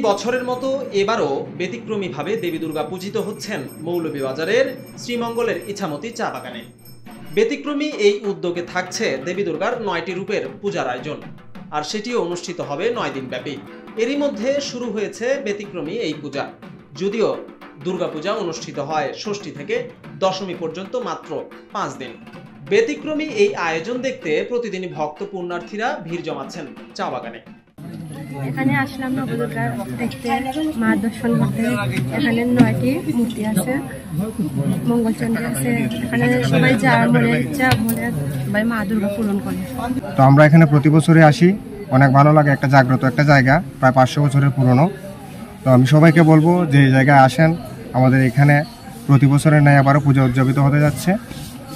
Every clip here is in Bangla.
বছরের মতো এবারও ব্যতিক্রমীভাবে দেবী দুর্গা পূজিত হচ্ছেন মৌলভীবাজারের শ্রীমঙ্গলের ইছামতি চা বাগানে। ব্যতিক্রমী এই উদ্যোগে থাকছে দেবী দুর্গার 9টি রূপের পূজার আয়োজন, আর সেটিও অনুষ্ঠিত হবে 9 দিন ব্যাপী। এরই মধ্যে শুরু হয়েছে ব্যতিক্রমী এই পূজা। যদিও দুর্গাপূজা অনুষ্ঠিত হয় ষষ্ঠী থেকে দশমী পর্যন্ত মাত্র 5 দিন। ব্যতিক্রমী এই আয়োজন দেখতে প্রতিদিনই ভক্ত পুণ্যার্থীরা ভিড় জমাচ্ছেন চা বাগানে। এখানে আসলাম নবদুর্গা দেখতে, মা দর্শন করতে। এখানে 9টি মূর্তি আছে, মঙ্গলচন্দ্র আছে। এখানে সবাই যা মনে ইচ্ছা বলে সবাই মা দুর্গা পূরণ করে। তো আমরা এখানে প্রতি বছরে আসি, অনেক ভালো লাগে। একটা জাগ্রত একটা জায়গা, প্রায় 500 বছরের পুরনো। তো আমি সবাইকে বলবো যে এই জায়গায় আসেন। আমাদের এখানে প্রতি বছরের ন্যায় আবারও পূজা উদযাপিত হতে যাচ্ছে।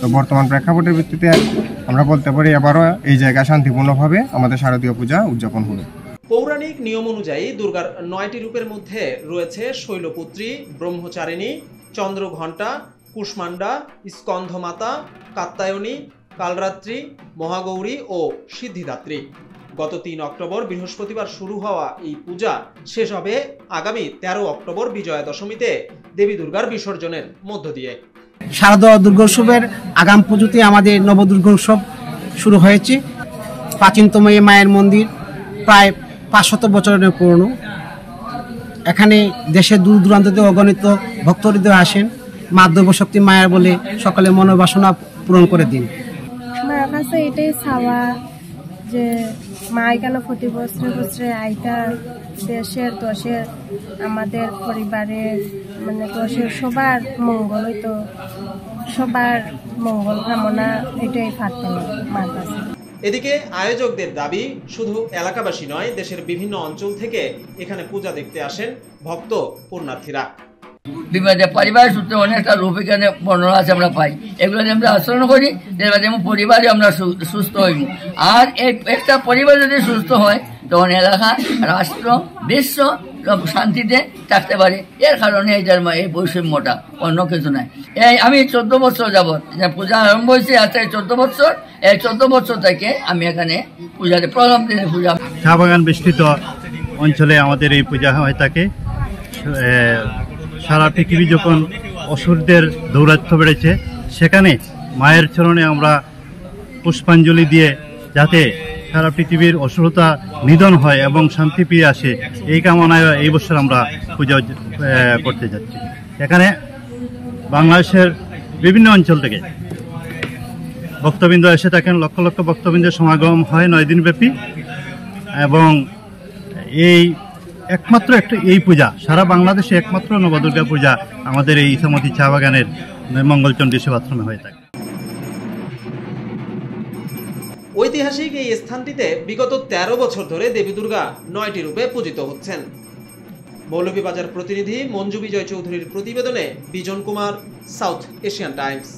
তো বর্তমান প্রেক্ষাপটের ভিত্তিতে আমরা বলতে পারি এবারও এই জায়গায় শান্তিপূর্ণভাবে আমাদের শারদীয় পূজা উদযাপন হবে। পৌরাণিক নিয়ম অনুযায়ী দুর্গার 9টি রূপের মধ্যে রয়েছে শৈলপুত্রী, ব্রহ্মচারিণী, চন্দ্রঘণ্টা, কুষ্মান্ডা, স্কন্ধমাতা, কাত্যায়নী, কালরাত্রি, মহাগৌরী ও সিদ্ধিদাত্রী। গত 3 অক্টোবর বৃহস্পতিবার শুরু হওয়া এই পূজা শেষ হবে আগামী 13 অক্টোবর বিজয়া দশমীতে দেবী দুর্গার বিসর্জনের মধ্য দিয়ে। শারদীয় দুর্গোৎসবের আগাম পুজোতে আমাদের নবদুর্গোৎসব শুরু হয়েছে। প্রাচীনতম এই মায়ের মন্দির প্রায় 500 বছরের পুরনো। এখানে দেশের দূর দূরান্তে অগণিত ভক্তহৃদয় আসেন। মা দৈবশক্তি মায়ের বলে সকলে মনোবাসনা পূরণ করে দিন। আমার কাছে এটাই চাওয়া যে মা এখানে প্রতি বছরে আইতা দেশের দশের আমাদের পরিবারের দশের সবার মঙ্গল হইতো, সবার মঙ্গল কামনা এটাই প্রার্থনা মার কাছে। এদিকে আয়োজকদের দাবি, শুধু এলাকাবাসী নয়, দেশের বিভিন্ন অঞ্চল থেকে এখানে পূজা দেখতে আসেন ভক্ত পুণ্যার্থীরা। বিবাদে পরিবার সূত্রে অনেকটা রূপ এখানে বর্ণনা আছে আমরা পাই। এগুলো আমরা আচরণ করি, যেমন পরিবারে আমরা সুস্থ হই। আর একটা পরিবার যদি সুস্থ হয় তখন এলাকা, রাষ্ট্র, বিশ্ব শান্তিতে থাকতে পারে। এর কারণে এই বৈষম্যটা, অন্য কিছু নাই। আমি 14 বছর যাবৎ পূজা আরম্ভ হয়েছে, আজকে 14 বছর। এই 14 বছর থেকে আমি এখানে পূজাতে প্রথম দিনে পূজা। চা বাগান বেষ্টিত অঞ্চলে আমাদের এই পূজা হয়ে থাকে। সারা পৃথিবী যখন অসুরদের দৌরাত্ম্য বেড়েছে, সেখানে মায়ের চরণে আমরা পুষ্পাঞ্জলি দিয়ে যাতে সারা পৃথিবীর অসুরতা নিধন হয় এবং শান্তি পেয়ে আসে, এই কামনায় এই বছর আমরা পূজা করতে যাচ্ছি। এখানে বাংলাদেশের বিভিন্ন অঞ্চল থেকে ভক্তবৃন্দ এসে থাকেন। লক্ষ লক্ষ ভক্তবৃন্দের সমাগম হয় 9 দিন ব্যাপী। এবং একমাত্র এই পূজা সারা বাংলাদেশে একমাত্র নবদুর্গা পূজা আমাদের এই ইছামতি চা বাগানের মঙ্গলচন্ডী সেবাশ্রমে হয়ে থাকে। ঐতিহাসিক এই স্থানটিতে বিগত 13 বছর ধরে দেবী দুর্গা 9টি রূপে পূজিত হচ্ছেন। মৌলভীবাজার প্রতিনিধি মঞ্জু বিজয় চৌধুরীর প্রতিবেদনে Bijan Kumar, south Asian Times.